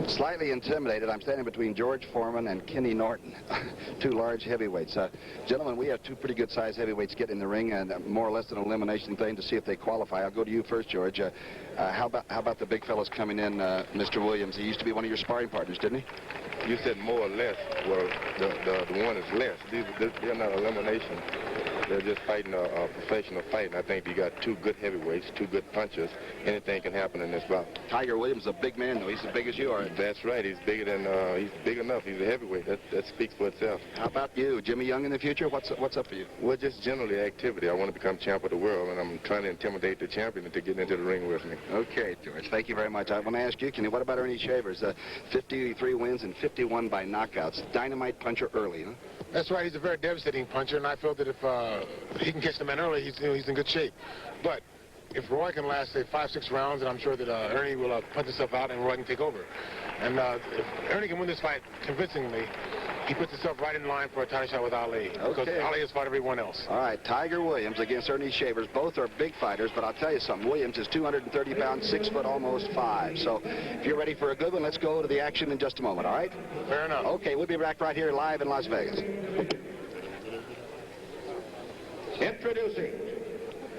Slightly intimidated. I'm standing between George Foreman and Kenny Norton, two large heavyweights. Gentlemen, we have two pretty good-sized heavyweights getting in the ring, and more or less an elimination thing to see if they qualify. I'll go to you first, George. How about the big fellas coming in, Mr. Williams? He used to be one of your sparring partners, didn't he? You said more or less. Well, the one is less. They're not elimination. They're just fighting a professional fight, and I think you got two good heavyweights, two good punchers. Anything can happen in this bout. Tiger Williams is a big man, though. He's as big as you are. That's right. He's bigger than, he's big enough. He's a heavyweight. That speaks for itself. How about you? Jimmy Young in the future? What's up for you? Well, just generally activity. I want to become champ of the world, and I'm trying to intimidate the champion to get into the ring with me. Okay, George. Thank you very much. I want to ask you, Kenny, what about Ernie Shavers? 53 wins and 51 by knockouts. Dynamite puncher early, huh? That's right. He's a very devastating puncher, and I feel that if he can catch the man early, he's in good shape. But if Roy can last, say, 5-6 rounds, then I'm sure that Ernie will punch himself out and Roy can take over. And if Ernie can win this fight convincingly, he puts himself right in line for a title shot with Ali. Okay. Because Ali has fought everyone else. All right, Tiger Williams against Ernie Shavers. Both are big fighters, but I'll tell you something. Williams is 230 pounds, 6 foot, almost 5. So if you're ready for a good one, let's go to the action in just a moment, all right? Fair enough. Okay, we'll be back right here live in Las Vegas. Introducing,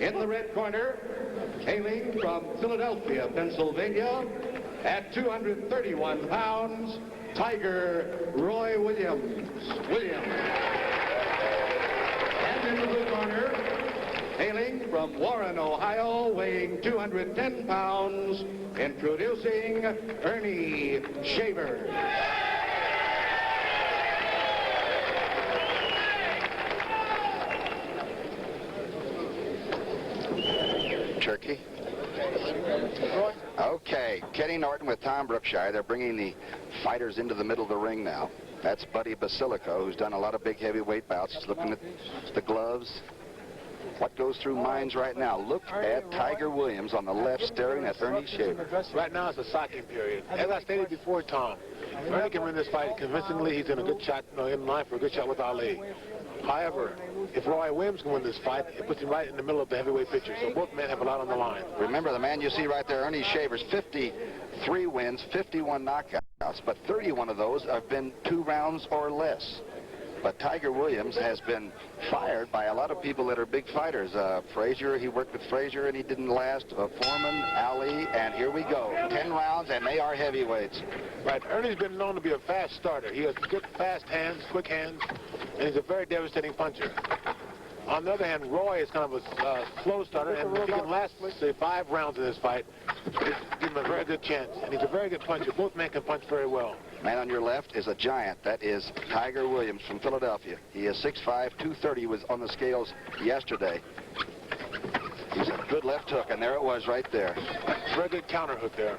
in the red corner, hailing from Philadelphia, Pennsylvania, at 231 pounds, Tiger Roy Williams. And in the blue corner, hailing from Warren, Ohio, weighing 210 pounds, introducing Ernie Shavers. Turkey. Okay, Kenny Norton with Tom Brookshire. They're bringing the fighters into the middle of the ring now. That's Buddy Basilico, who's done a lot of big heavyweight bouts. He's looking at the gloves. What goes through minds right now? Look at Tiger Williams on the left staring at Ernie Shavers. Right now it's a socking period. As I stated before, Tom, if Ernie can win this fight convincingly, he's in a good shot, in line for a good shot with Ali. However, if Roy Williams can win this fight, it puts him right in the middle of the heavyweight picture. So both men have a lot on the line. Remember, the man you see right there, Ernie Shavers, 53 wins, 51 knockouts, but 31 of those have been 2 rounds or less. But Tiger Williams has been fired by a lot of people that are big fighters. Frazier, he worked with Frazier and he didn't last. Foreman, Ali, and here we go. 10 rounds, and they are heavyweights. Right, Ernie's been known to be a fast starter. He has good, fast hands, quick hands, and he's a very devastating puncher. On the other hand, Roy is kind of a slow starter, and if he can last, say, 5 rounds in this fight, give him a very good chance. And he's a very good puncher. Both men can punch very well. Man on your left is a giant. That is Tiger Williams from Philadelphia. He is 6'5", 230. He was on the scales yesterday. He's a good left hook, and there it was right there. Very good counter hook there.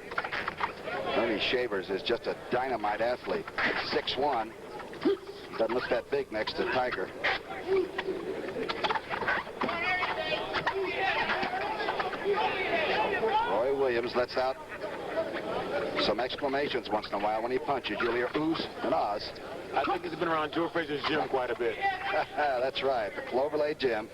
Ernie Shavers is just a dynamite athlete. 6'1". Doesn't look that big next to Tiger. Roy Williams lets out some exclamations once in a while when he punches. You'll hear oohs and ahs. I think he's been around Joe Frazier's gym quite a bit. That's right, the Cloverleigh Gym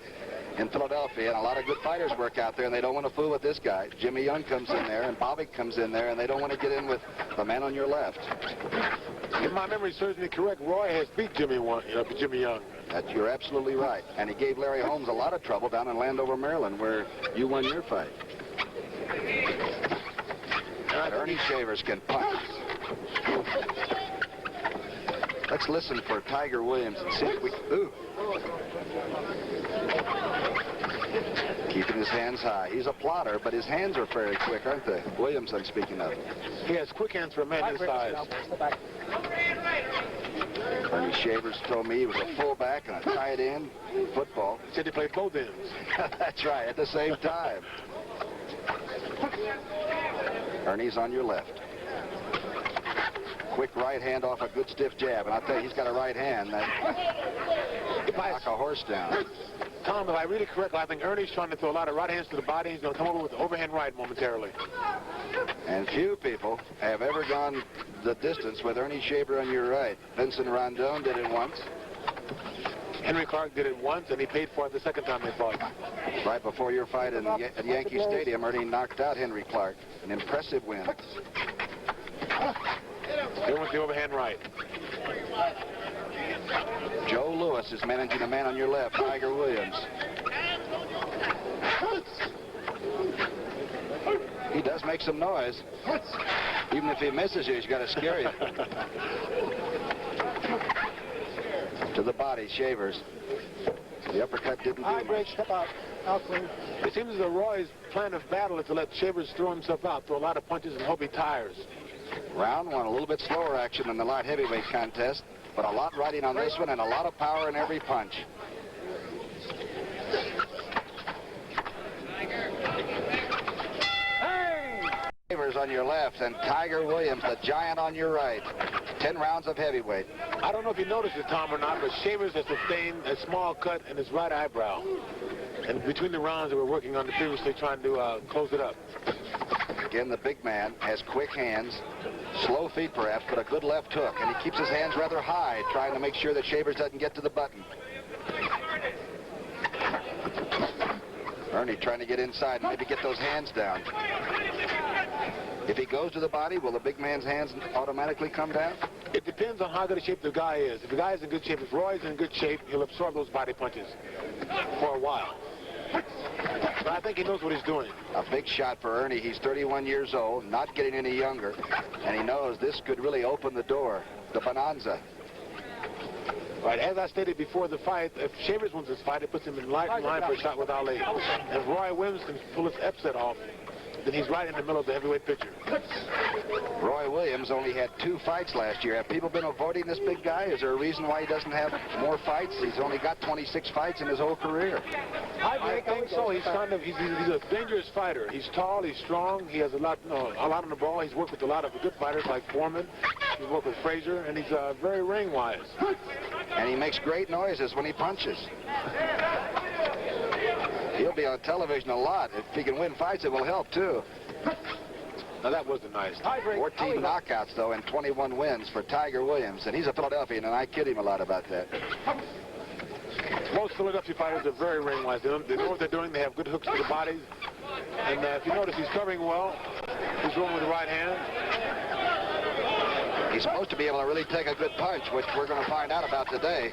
in Philadelphia, and a lot of good fighters work out there, and they don't want to fool with this guy. Jimmy Young comes in there, and Bobby comes in there, and they don't want to get in with the man on your left. If my memory serves me correct, Roy has beat Jimmy Young. You're absolutely right. And he gave Larry Holmes a lot of trouble down in Landover, Maryland, where you won your fight. And Ernie Shavers can punch. Let's listen for Tiger Williams and see if we... Ooh. Keeping his hands high. He's a plotter, but his hands are very quick, aren't they? Williams, I'm speaking of. He has quick hands for a man his size. Ernie Shavers told me he was a fullback and a tight end in football. He said he played both ends. That's right, at the same time. Ernie's on your left. Quick right hand off a good stiff jab, and I'll tell you, he's got a right hand that knock a horse down. Tom, if I read it correctly, I think Ernie's trying to throw a lot of right hands to the body. He's going to come over with the overhand right momentarily. And few people have ever gone the distance with Ernie Shaver on your right. Vincent Rondon did it once. Henry Clark did it once, and he paid for it the second time they fought. Right before your fight at Yankee Stadium, Ernie knocked out Henry Clark. An impressive win. Here was the overhand right. Joe Louis is managing the man on your left, Tiger Williams. He does make some noise. Even if he misses you, he's got to scare you. To the body, Shavers. The uppercut didn't do much. Break, step out. Out clean. It seems as though Roy's plan of battle is to let Shavers throw himself out, throw a lot of punches, and hope he tires. Round one, a little bit slower action than the light heavyweight contest, but a lot riding on this one and a lot of power in every punch. Shavers on your left and Tiger Williams, the giant, on your right. 10 rounds of heavyweight. I don't know if you noticed it, Tom, or not, but Shavers has sustained a small cut in his right eyebrow. And between the rounds that we're working on previously, trying to close it up. Again, the big man has quick hands, slow feet perhaps, but a good left hook, and he keeps his hands rather high, trying to make sure that Shavers doesn't get to the button. Earnie trying to get inside and maybe get those hands down. If he goes to the body, will the big man's hands automatically come down? It depends on how good a shape the guy is. If the guy is in good shape, if Roy's in good shape, he'll absorb those body punches for a while. But I think he knows what he's doing. A big shot for Earnie. He's 31 years old, not getting any younger, and he knows this could really open the door, the bonanza. Right, as I stated before the fight, if Shavers wins this fight, it puts him in line for a shot with Ali. If Roy Williams can pull his upset off, then he's right in the middle of the heavyweight picture. Roy Williams only had 2 fights last year. Have people been avoiding this big guy? Is there a reason why he doesn't have more fights? He's only got 26 fights in his whole career. I think so. He's a dangerous fighter. He's tall, he's strong, he has a lot on the ball. He's worked with a lot of good fighters like Foreman. He's worked with Frazier, and he's very ring-wise. And he makes great noises when he punches. He'll be on television a lot. If he can win fights, it will help, too. Now, that wasn't nice. 14 knockouts, though, and 21 wins for Tiger Williams. And he's a Philadelphian, and I kid him a lot about that. Most Philadelphia fighters are very ring-wise. They know what they're doing. They have good hooks to the bodies. And if you notice, he's covering well. He's rolling with the right hand. He's supposed to be able to really take a good punch, which we're going to find out about today.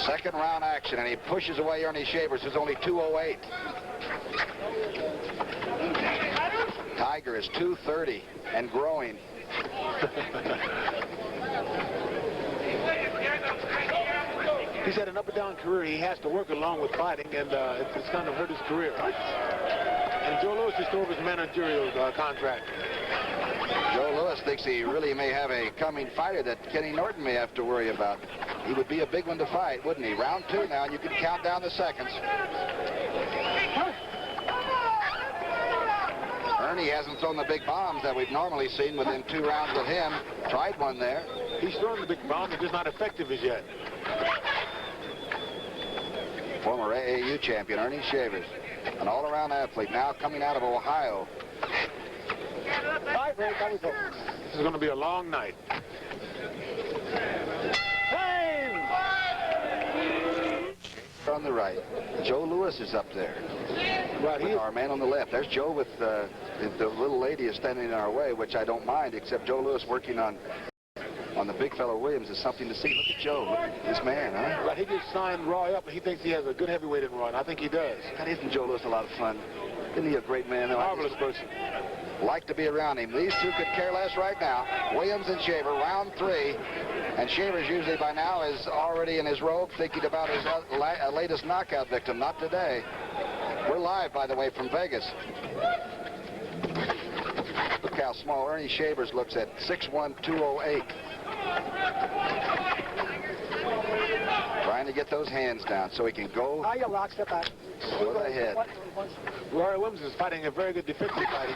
Second round action, and he pushes away Earnie Shavers, who's only 208. Tiger is 230 and growing. He's had an up-and-down career. He has to work along with fighting, and it's kind of hurt his career. And Joe Louis just over his managerial contract. Joe Louis thinks he really may have a coming fighter that Kenny Norton may have to worry about. He would be a big one to fight, wouldn't he? Round 2 now, and you can count down the seconds. Earnie hasn't thrown the big bombs that we've normally seen within 2 rounds with him. Tried one there. He's throwing the big bomb. They're just not effective as yet. Former AAU champion Earnie Shavers, an all-around athlete, now coming out of Ohio. This is going to be a long night. On the right, Joe Louis is up there. Right, with our man on the left. There's Joe with the little lady is standing in our way, which I don't mind, except Joe Louis working on the big fellow Williams is something to see. Look at Joe, look at this man, huh? Right, he just signed Roy up, and he thinks he has a good heavyweight in Roy, and I think he does. God, isn't Joe Louis a lot of fun? Isn't he a great man? Marvelous person. Like to be around him. These two could care less right now. Williams and Shaver, round 3. And Shavers usually by now is already in his robe thinking about his latest knockout victim. Not today. We're live, by the way, from Vegas. Look how small Earnie Shavers looks at 6'1", 208. Trying to get those hands down so he can go for the head. Roy Williams is fighting a very good defensive fight.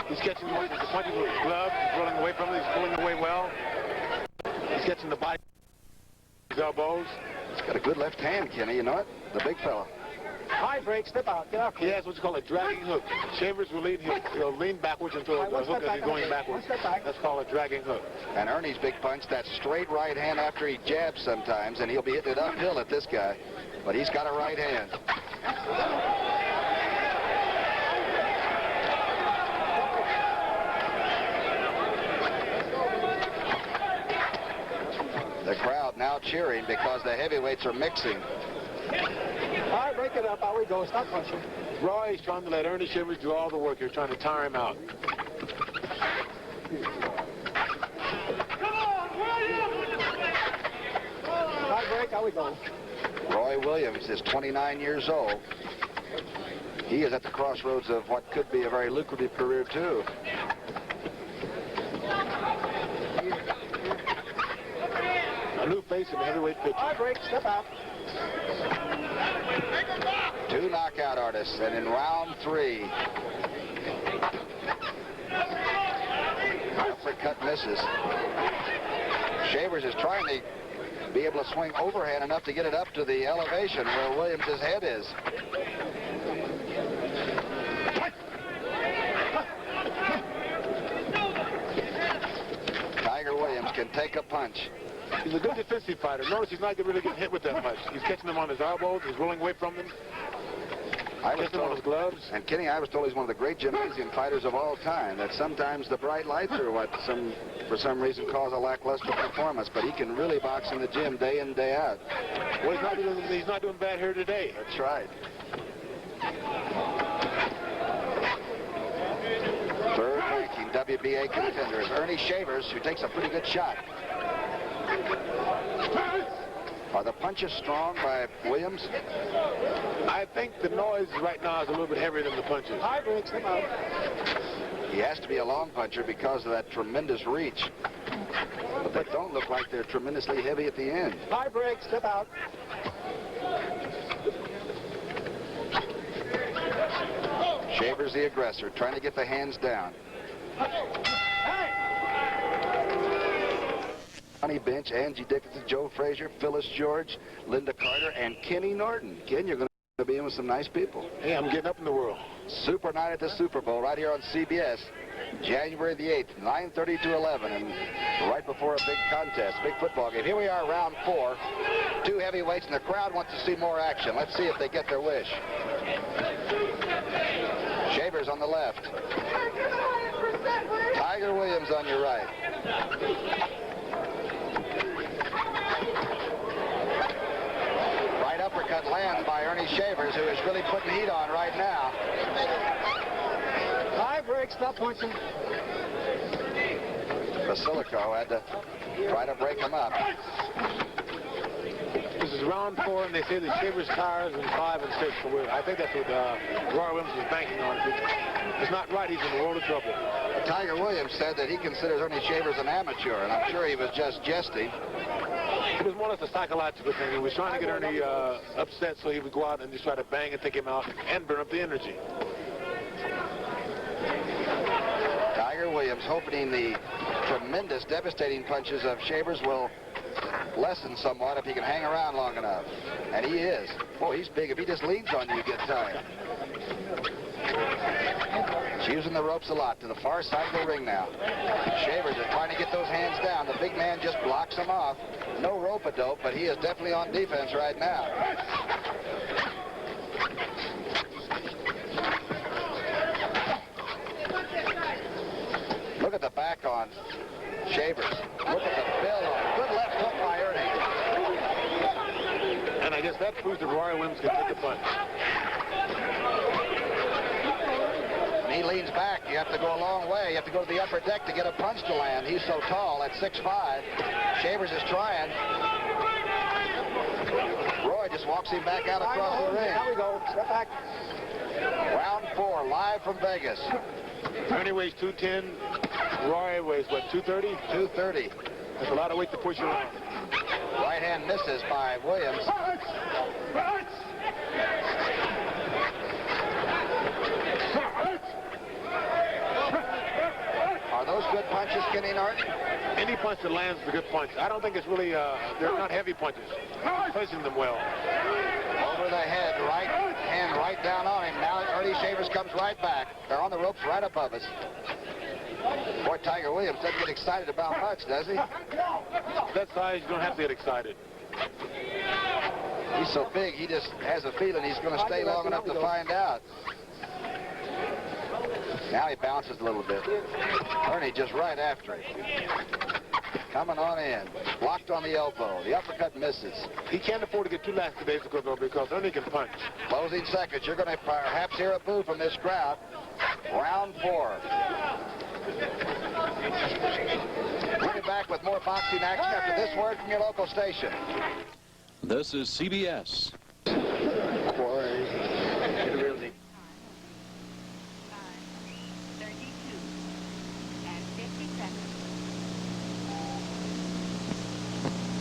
He's catching the punches with his glove. He's rolling away from it. He's pulling away well. He's catching the body, his elbows. He's got a good left hand, Kenny. You know it? The big fella. High break, step out. Get out. He has what's called a dragging hook. Shavers will he'll lean backwards until the hook is going backwards. That's called a dragging hook. And Ernie's big punch, that straight right hand after he jabs sometimes, and he'll be hitting it uphill at this guy. But he's got a right hand. cheering because the heavyweights are mixing. All right, break it up. Out we go. Stop punching. Roy's trying to let Earnie Shivers do all the work here, trying to tire him out. All right, break. Out we go. Roy Williams is 29 years old. He is at the crossroads of what could be a very lucrative career, too. A new face in the heavyweight pitch. All right, break. Step out. Two knockout artists, and in round 3, uppercut misses. Shavers is trying to be able to swing overhand enough to get it up to the elevation where Williams' head is. Tiger Williams can take a punch. He's a good defensive fighter. Notice he's not really getting hit with that much. He's catching them on his elbows. He's rolling away from them. Catching them on his gloves. And Kenny, I was told he's one of the great gymnasium fighters of all time. That sometimes the bright lights are what for some reason cause a lackluster performance. But he can really box in the gym day in, day out. Well, he's not doing bad here today. That's right. Third-ranking WBA contender is Earnie Shavers, who takes a pretty good shot. Are the punches strong by Williams? I think the noise right now is a little bit heavier than the punches. All right, break. Step out. He has to be a long puncher because of that tremendous reach. But they don't look like they're tremendously heavy at the end. All right, break. Step out. Shavers the aggressor, trying to get the hands down. Johnny Bench, Angie Dickinson, Joe Frazier, Phyllis George, Linda Carter, and Kenny Norton. Ken, you're going to be in with some nice people. Hey, I'm getting up in the world. Super night at the Super Bowl right here on CBS, January the 8th, 9:30 to 11, and right before a big contest, big football game. Here we are, round 4. Two heavyweights, and the crowd wants to see more action. Let's see if they get their wish. Shavers on the left. Tiger Williams on your right. Right uppercut lands by Earnie Shavers, who is really putting heat on right now. All right, break. Stop punching. Basilico had to try to break him up. This is round 4, and they say that Shavers tires in 5 and 6. So I think that's what Roy Williams was banking on. If it's not right, he's in a world of trouble. Tiger Williams said that he considers Earnie Shavers an amateur, and I'm sure he was just jesting. It was more or less a psychological thing. He was trying to get Earnie upset so he would go out and just try to bang and take him out and burn up the energy. Tiger Williams hoping the tremendous, devastating punches of Shavers will lessen somewhat if he can hang around long enough. And he is. Boy, he's big. If he just leans on you, you get tired. He's using the ropes a lot to the far side of the ring now. Shavers is trying to get those hands down. The big man just blocks him off. No rope-a-dope, but he is definitely on defense right now. Look at the back on Shavers. Look at the build on. Good left hook by Earnie. And I guess that proves that Roy Williams can take a punch. When he leans back, you have to go a long way. You have to go to the upper deck to get a punch to land. He's so tall at 6'5". Shavers is trying. Roy just walks him back out across the ring. There we go. Step back. Round 4, live from Vegas. Earnie weighs 210. Roy weighs, what, 230? 230. That's a lot of weight to push around. Right hand misses by Williams. Are those good punches, Kenny Norton? Any punch that lands is a good punch. I don't think it's really, they're not heavy punches. Placing them well. Over the head, right hand right down on him. Now Earnie Shavers comes right back. They're on the ropes right above us. Boy, Tiger Williams doesn't get excited about much, does he? That size, you don't have to get excited. He's so big, he just has a feeling he's going to stay long enough to find out. Now he bounces a little bit. Earnie just right after him. coming on in. Blocked on the elbow. The uppercut misses. He can't afford to get too lackadaisical, though, because Earnie can punch. Closing seconds. You're going to perhaps hear a boo from this crowd. Round 4. We'll be back with more boxing action after this word from your local station. This is CBS. Quarry. 32 and 50 seconds.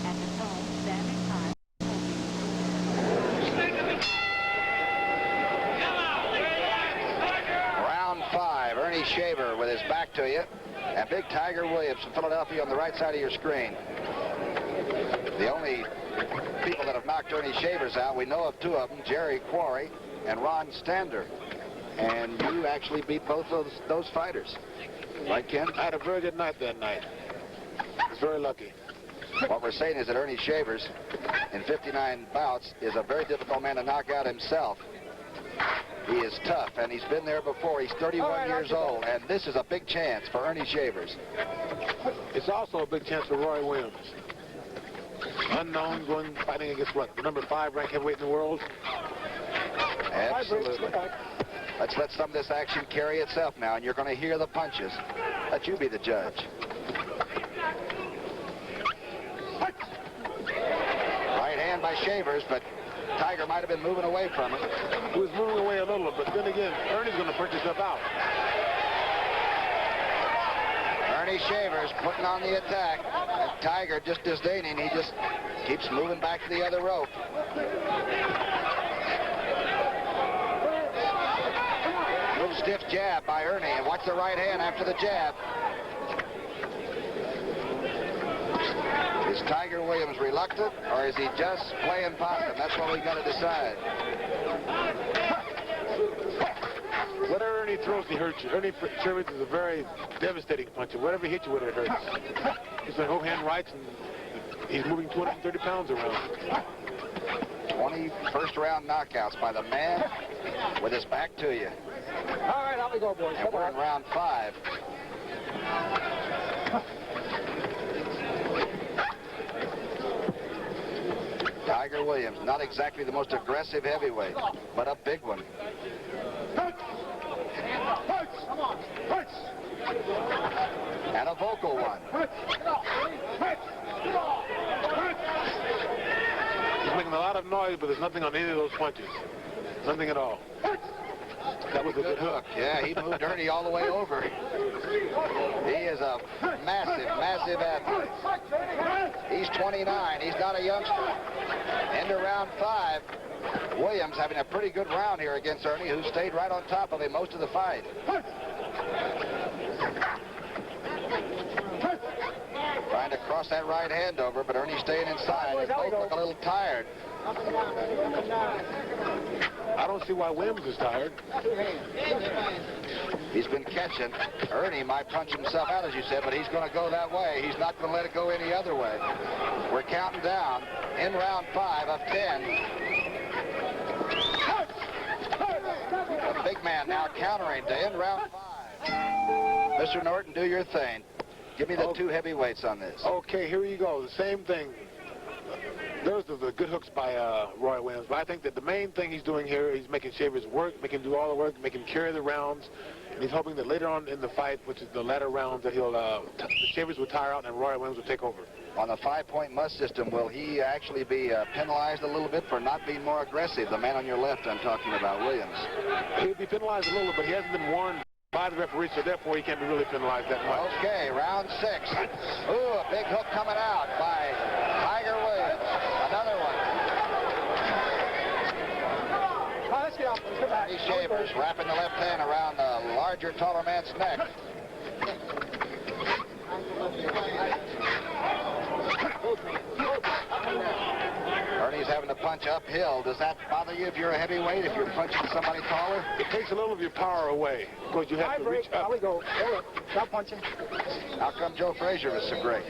At the tone, standing time. Round 5. Ernie Shaver with his back to you. And big Tiger Williams from Philadelphia on the right side of your screen. The only people that have knocked Ernie Shavers out, we know of 2 of them, Jerry Quarry and Ron Stander. And you actually beat both of those fighters. Right, Ken? I had a very good night that night. I was very lucky. What we're saying is that Ernie Shavers, in 59 bouts, is a very difficult man to knock out himself. He is tough, and he's been there before. He's 31 years old, and this is a big chance for Ernie Shavers. It's also a big chance for Roy Williams. Unknown, going fighting against what? The number 5 ranked heavyweight in the world? Absolutely. Let's let some of this action carry itself now, and you're going to hear the punches. Let you be the judge. Right hand by Shavers, but Tiger might have been moving away from it. He was moving away a little, but then again, Ernie's going to punch himself out. Ernie Shavers putting on the attack. And Tiger just disdaining. He just keeps moving back to the other rope. Little stiff jab by Ernie. And watch the right hand after the jab. Is Tiger Williams reluctant, or is he just playing possum? That's what we got to decide. Whatever Ernie throws, he hurts you. Ernie Shavers is a very devastating puncher. Whatever he hits you with, it hurts. He's like hand rights, and he's moving 230 pounds around. 20 first-round knockouts by the man with his back to you. All right, out we go, boys. And we're in round 5. Tiger Williams, not exactly the most aggressive heavyweight, but a big one. And a vocal one. He's making a lot of noise, but there's nothing on any of those punches. Nothing at all. That was a good hook. Yeah, he moved Ernie all the way over. He is a massive, massive athlete. He's 29. He's not a youngster. Into round 5. Williams having a pretty good round here against Ernie, who stayed right on top of him most of the fight. Trying to cross that right hand over, but Ernie staying inside. They both look a little tired. I don't see why Williams is tired. He's been catching. Ernie might punch himself out, as you said, but he's going to go that way. He's not going to let it go any other way. We're counting down in round 5 of 10. The big man now countering to end round 5. Mr. Norton, do your thing. Give me the 2 heavyweights on this. Okay, here you go. The same thing. Those are the good hooks by Roy Williams. But I think that the main thing he's doing here, he's making Shavers work, make him do all the work, make him carry the rounds. And he's hoping that later on in the fight, which is the latter rounds, that Shavers will tire out and Roy Williams will take over. On the 5-point must system, will he actually be penalized a little bit for not being more aggressive? The man on your left I'm talking about, Williams. He'll be penalized a little, but he hasn't been warned by the referee, so therefore he can't be really penalized that much. Okay, round 6. Ooh, a big hook coming out by Tiger Williams. Another one. Let's get out. Let's go back. Ernie Shavers wrapping the left hand around the larger, taller man's neck. Ernie's having to punch uphill. Does that bother you if you're a heavyweight, if you're punching somebody taller? It takes a little of your power away because you have to reach up. Out we go. Stop punching. How come Joe Frazier was so great?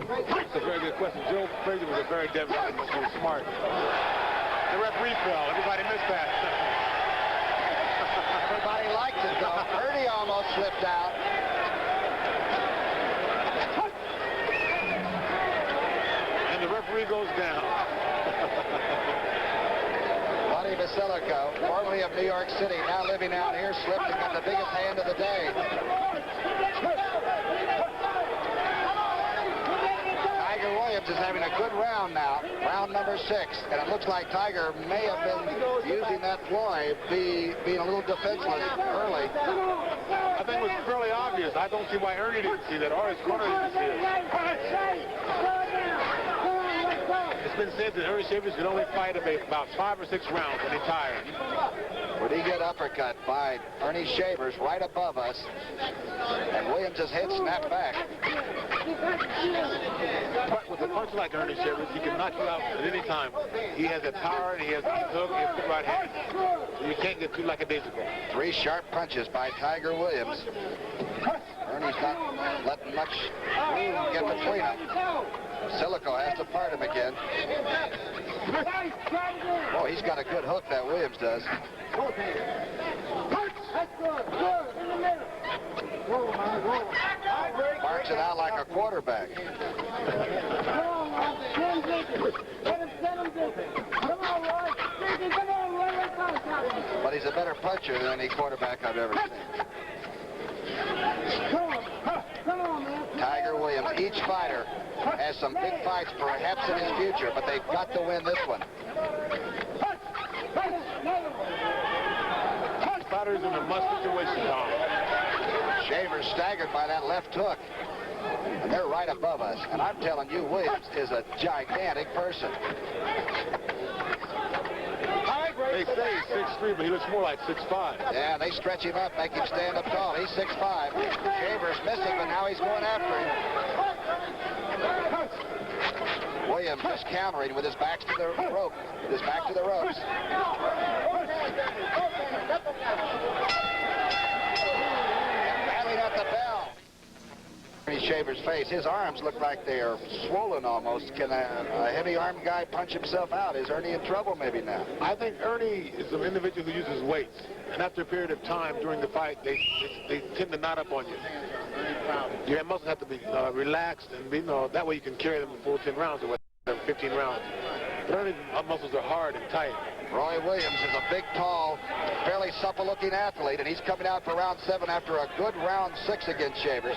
That's a very good question. Joe Frazier was a very devastating, he was smart. The referee fell. Everybody missed that. Everybody liked it, though. Ernie almost slipped out. Basilico, formerly of New York City, now living out here, slipped and got the biggest hand of the day. Tiger Williams is having a good round now, round number 6, and it looks like Tiger may have been using that ploy, being a little defenseless early. I think it was fairly obvious. I don't see why Earnie didn't see that, or his corner didn't see it. It's been said that Earnie Shavers can only fight about 5 or 6 rounds when he's tired. Pretty good uppercut by Earnie Shavers right above us, and Williams' head snapped back. But with a punch like Earnie Shavers, he can knock you out at any time. He has the power, and he has the hook, he has the right hand. You can't get too like a daisy ball. 3 sharp punches by Tiger Williams. Ernie's not letting much room get between them. Silico has to part him again. Oh, he's got a good hook, that Williams does. Marks it out like a quarterback. But he's a better puncher than any quarterback I've ever seen. Tiger Williams, each fighter has some big fights perhaps in his future, but they've got to win this one. Fighters in a must situation, Tom. Shavers staggered by that left hook. And they're right above us. And I'm telling you, Williams is a gigantic person. They say he's 6'3", but he looks more like 6'5". Yeah, they stretch him up, make him stand up tall. He's 6'5". Shavers missing, but now he's going after him. Williams just countering with his back to the rope. With his back to the ropes. Battling at the bell. Ernie Shavers' face, his arms look like they are swollen almost. Can a heavy-armed guy punch himself out? Is Ernie in trouble maybe now? I think Ernie is an individual who uses weights. And after a period of time during the fight, they tend to knot up on you. Your muscles have to be relaxed, and that way you can carry them the full 10 rounds or whatever, 15 rounds. But Ernie's muscles are hard and tight. Roy Williams is a big, tall, fairly supple-looking athlete, and he's coming out for round 7 after a good round 6 against Shavers.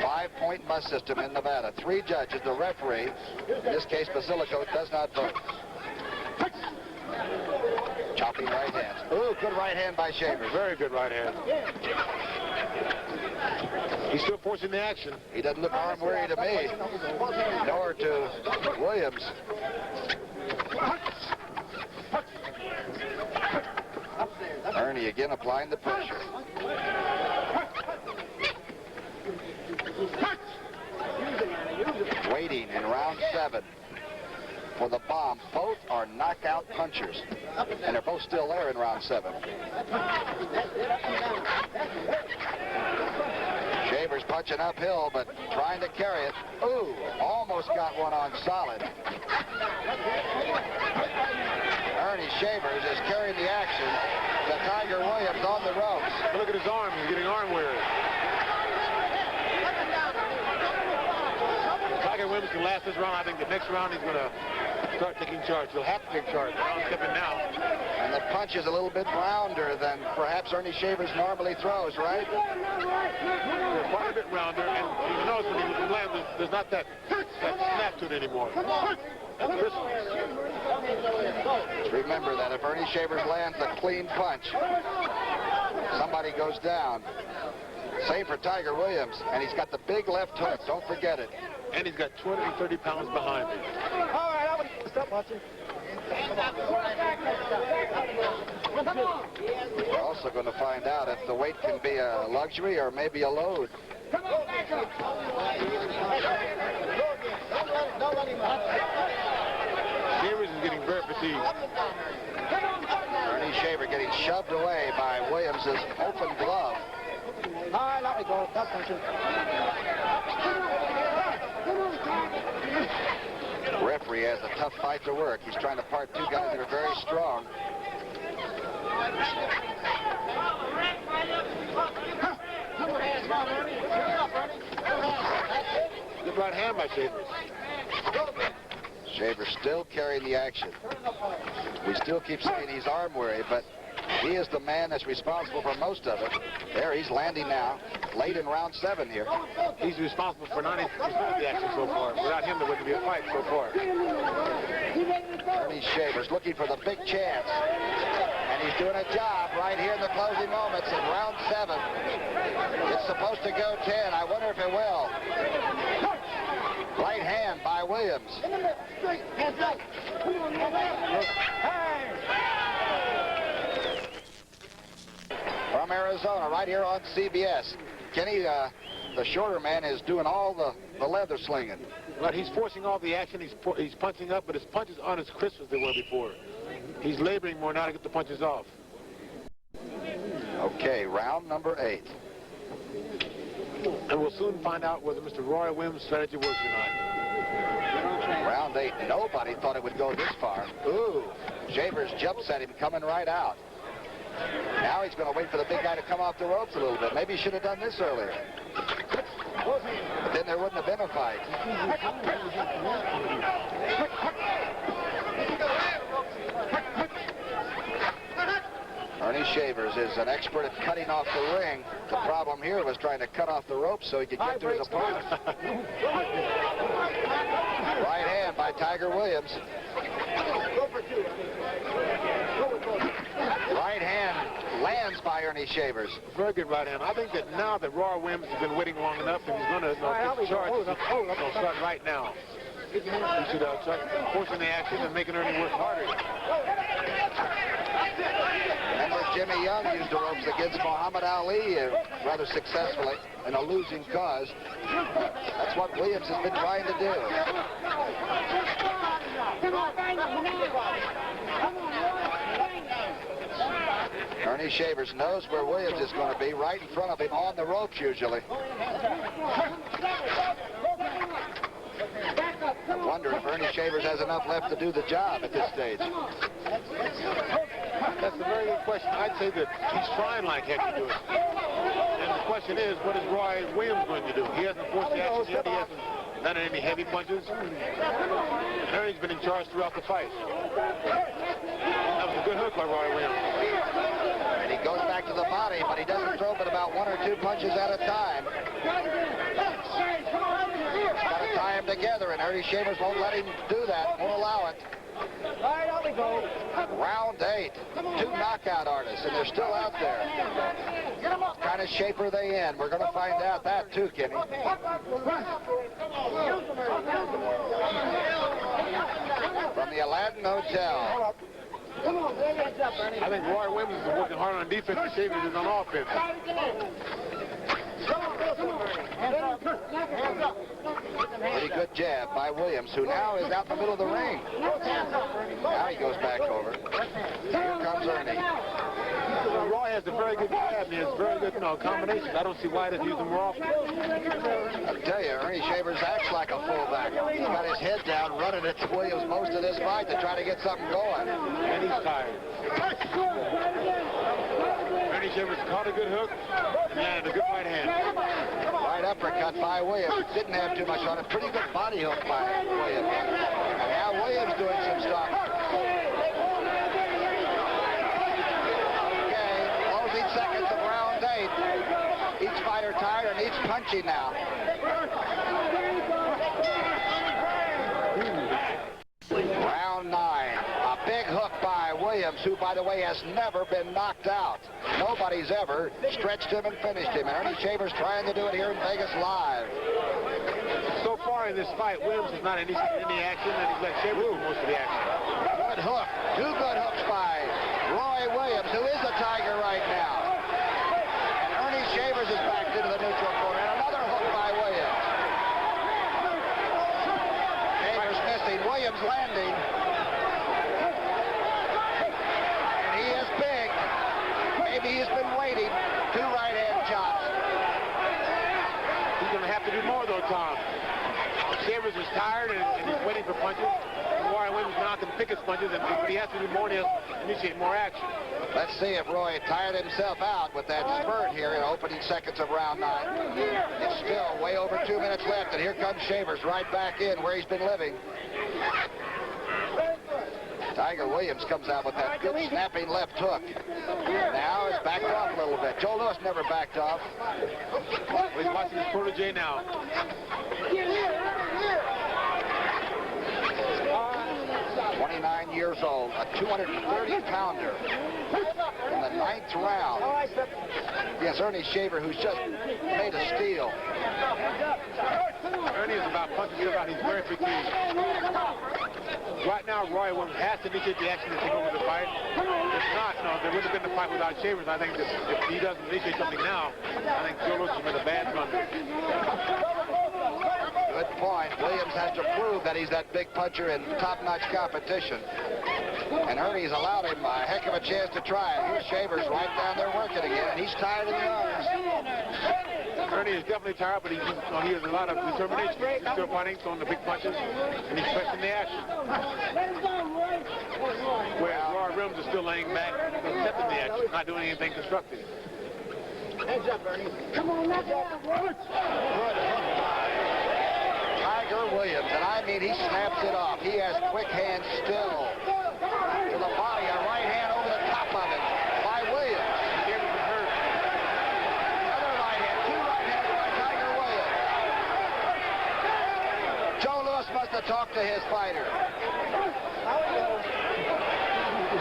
5-point must system in Nevada. 3 judges, the referee, in this case Basilico, does not vote. Chopping right hands. Ooh, good right hand by Shavers. Very good right hand. He's still forcing the action. He doesn't look arm-weary to me, nor to Williams. Ernie again applying the pressure. Waiting in round 7 for the bomb. Both are knockout punchers, and they're both still there in round 7. Shavers punching uphill, but trying to carry it. Ooh, almost got one on solid. Ernie Shavers is carrying the action to Tiger Williams on the ropes. But look at his arm. He's getting arm weary. Tiger Williams can last this round. I think the next round he's going to start taking charge. He'll have to take charge. Round 7 now. And the punch is a little bit rounder than perhaps Ernie Shavers normally throws, right? They're quite a bit rounder, and you notice when he lands, there's not that snap to it anymore. Remember that if Ernie Shavers lands a clean punch, somebody goes down. Same for Tiger Williams, and he's got the big left hook. Don't forget it. And he's got 230 pounds behind him. All right, I would stop watching. We're also going to find out if the weight can be a luxury or maybe a load. Shavers is getting very fatigued. Ernie Shaver getting shoved away by Williams's open glove. All right, let me go. Stop punching. The referee has a tough fight to work. He's trying to part 2 guys that are very strong. Good right hand by Shavers. Shavers still carrying the action. We still keep saying he's arm weary, but he is the man that's responsible for most of it. There, he's landing now, late in round 7 here. He's responsible for 90% of the action so far. Without him, there wouldn't be a fight so far. Earnie Shavers looking for the big chance. And he's doing a job right here in the closing moments in round 7. It's supposed to go 10. I wonder if it will. Right hand by Williams. From Arizona, right here on CBS. Kenny, the shorter man, is doing all the leather slinging. But he's forcing all the action. He's punching up, but his punches aren't as crisp as they were before. He's laboring more now to get the punches off. Okay, round number 8. And we'll soon find out whether Mr. Roy Williams' strategy works or not. Round 8, nobody thought it would go this far. Ooh, Shavers jumps at him coming right out. Now he's going to wait for the big guy to come off the ropes a little bit. Maybe he should have done this earlier. But then there wouldn't have been a fight. Earnie Shavers is an expert at cutting off the ring. The problem here was trying to cut off the ropes so he could get to his opponent. Right hand by Tiger Williams. Right hand lands by Earnie Shavers. Very good right hand. I think that now that Roy Williams has been waiting long enough and he's going to charge, he'll start right now. He should start forcing the action and making Earnie work harder. Remember, Jimmy Young used the ropes against Muhammad Ali rather successfully in a losing cause. That's what Williams has been trying to do. Earnie Shavers knows where Williams is going to be, right in front of him on the ropes usually. I wonder if Earnie Shavers has enough left to do the job at this stage. That's a very good question. I'd say that he's trying like heck to do it. And the question is, what is Roy Williams going to do? He hasn't forced the action yet. He hasn't done any heavy punches. Ernie's been in charge throughout the fight. That was a good hook by Roy Williams. And he goes back to the body, but he doesn't throw but about 1 or 2 punches at a time. Got to tie him together, and Earnie Shavers won't let him do that, won't allow it. Round 8. 2 knockout artists, and they're still out there. What kind of shape are they in? We're going to find out that too, Kenny. From the Aladdin Hotel. I think Roy Williams is working hard on defense and Shavers is on offense. Pretty good jab by Williams, who now is out in the middle of the ring. Now he goes back over. Here comes Earnie. Roy has a very good jab, and he has very good combinations. I don't see why he doesn't use them more often. I'll tell you, Earnie Shavers acts like a fullback. He's got his head down, running at Williams most of this fight to try to get something going. And he's tired. Earnie Shavers caught a good hook and landed a good right hand. Right uppercut by Williams. Didn't have too much on it. Pretty good body hook by Williams. And now Williams doing some stuff. Okay, closing seconds of round 8. Each fighter tired and each punching now. Round 9. A big hook by Williams, who, by the way, has never been knocked out. Nobody's ever stretched him and finished him. And Earnie Shavers trying to do it here in Vegas live. So far in this fight, Williams has not initiated any action, and he's let Shavers do most of the action. Good hook. 2 good hooks by Roy Williams, who is a Tiger right now. And Earnie Shavers is back into the neutral corner. And another hook by Williams. Shavers missing. Williams landing. And he is big. Maybe he's been waiting. 2 right-hand chops. He's going to have to do more, though, Tom. Shavers is tired, and he's waiting for punches. Roy Williams not going to pick his punches, and he has to do more to initiate more action. Let's see if Roy tired himself out with that spurt here in opening seconds of round 9. It's still way over 2 minutes left, and here comes Shavers right back in where he's been living. Tiger Williams comes out with that good snapping left hook. Now it's backed off a little bit. Joe Louis never backed off. He's watching his protege now. 29 years old, a 230-pounder in the 9th round. Yes, Earnie Shaver, who's just made a steal. Earnie is about punching him out. He's very fatigued. Right now, Roy Williams has to initiate the action to take over the fight. If not, no, there wouldn't have been the fight without Shavers. I think that if he doesn't initiate something now, I think Joe Louis has made a bad blunder. Good point. Williams has to prove that he's that big puncher in top-notch competition. And Ernie's allowed him a heck of a chance to try it. Here's Shavers right down there working again, and he's tired in the arms. Earnie is definitely tired, but he has a lot of determination. He's still fighting, throwing the big punches, and he's pressing the action. Whereas Roy Williams is still laying back, accepting the action, not doing anything constructive. Hands up, Ernie. Come on, knock it out. Tiger Williams, and I mean he snaps it off. He has quick hands still. To the body, a right hand over the top of it by Williams. Another right hand, 2 right hands by Tiger Williams. Joe Louis must have talked to his fighter.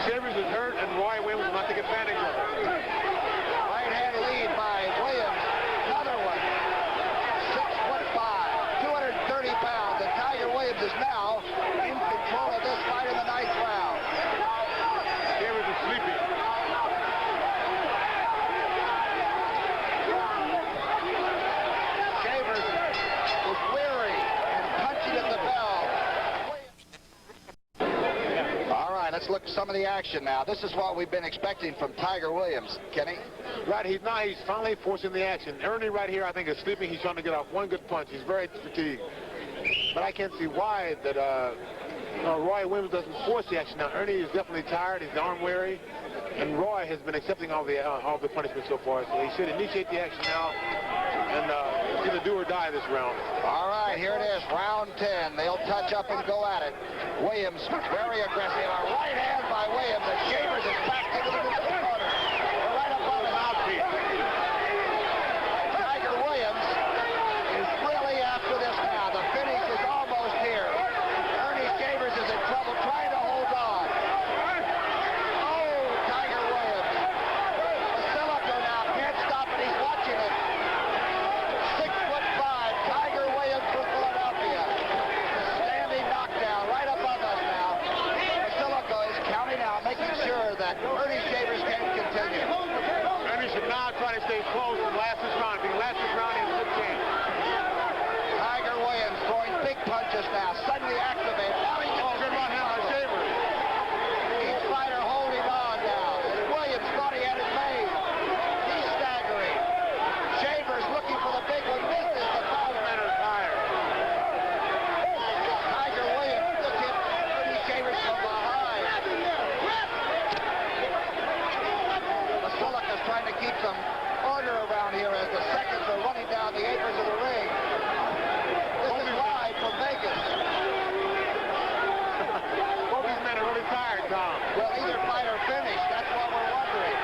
Shavers is hurt, and Roy Williams will not take advantage of it. Right hand lead by Williams. Another one. 6'5", 230 pounds, and Tiger Williams is now in control of this fight in the 9th round. Shavers is sleeping. Shavers is weary and punching at the bell. All right, let's look at some of the action now. This is what we've been expecting from Tiger Williams, Kenny. Right, he's finally forcing the action. Ernie right here, I think, is sleeping. He's trying to get off one good punch. He's very fatigued. But I can't see why that Roy Williams doesn't force the action. Now, Ernie is definitely tired. He's arm weary. And Roy has been accepting all the punishment so far. So he should initiate the action now. And it's either do or die this round. All right, here it is, round 10. They'll touch up and go at it. Williams, very aggressive. A right hand by Williams, and Shavers is back into the corner. Right above his outfit. Tiger Williams is really after this now. The finish is almost here. Earnie Shavers is in trouble, trying to hold on. Oh, Tiger Williams. Basilico now can't stop it. He's watching it. 6'5", Tiger Williams from Philadelphia. Standing knockdown right above us now. Basilico is counting out, making sure that Earnie Shavers can continue. Ernie should now try to stay close and last this round. If he lasts this round, he has a good chance. Tiger Williams throwing big punches now. Suddenly activated. Now he gets Good one now by Shavers. each fighter holding on now. And Williams thought he had it made. He's staggering. Shavers looking for the big one. Misses the foul. Men are tired. Tiger Williams just hit Earnie Shavers from behind. Basilica's trying to keep some order around here as the seconds are running down the acres of the ring. This is live from Vegas. Both these men are really tired, Tom. Will either fighter finish? That's what we're wondering.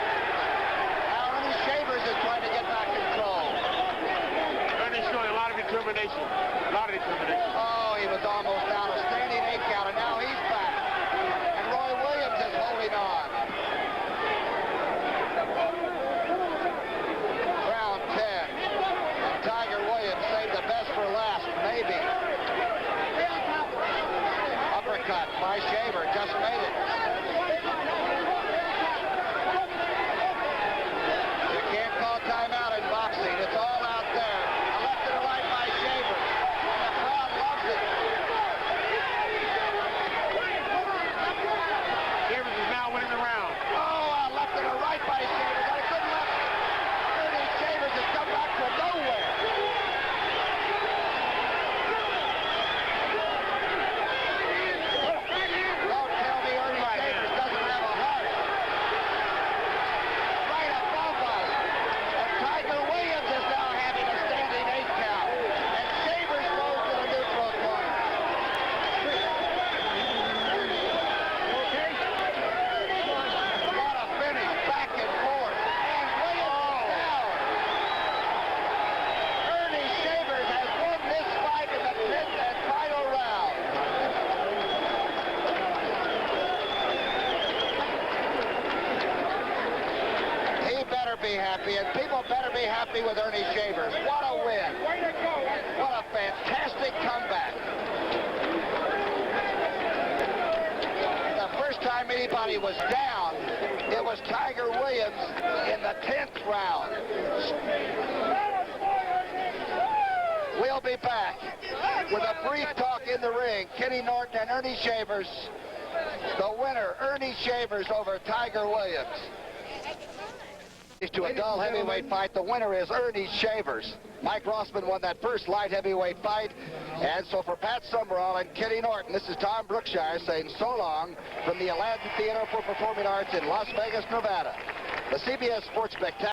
Now Earnie Shavers is trying to get back control. Ernie's showing a lot of determination. A lot of determination. Oh, he was almost down a standing 8 count, and now he's back. And Roy Williams is holding on. Round 10. And Tiger be happy, and people better be happy with Earnie Shavers. What a win. What a fantastic comeback. The first time anybody was down, it was Tiger Williams in the 10th round. We'll be back with a brief talk in the ring. Kenny Norton and Earnie Shavers. The winner, Earnie Shavers over Tiger Williams. To a dull heavyweight fight, the winner is Earnie Shavers. Mike Rossman won that first light heavyweight fight. And so for Pat Summerall and Kenny Norton, this is Tom Brookshire saying so long from the Aladdin Theater for Performing Arts in Las Vegas, Nevada. The CBS Sports Spectacular.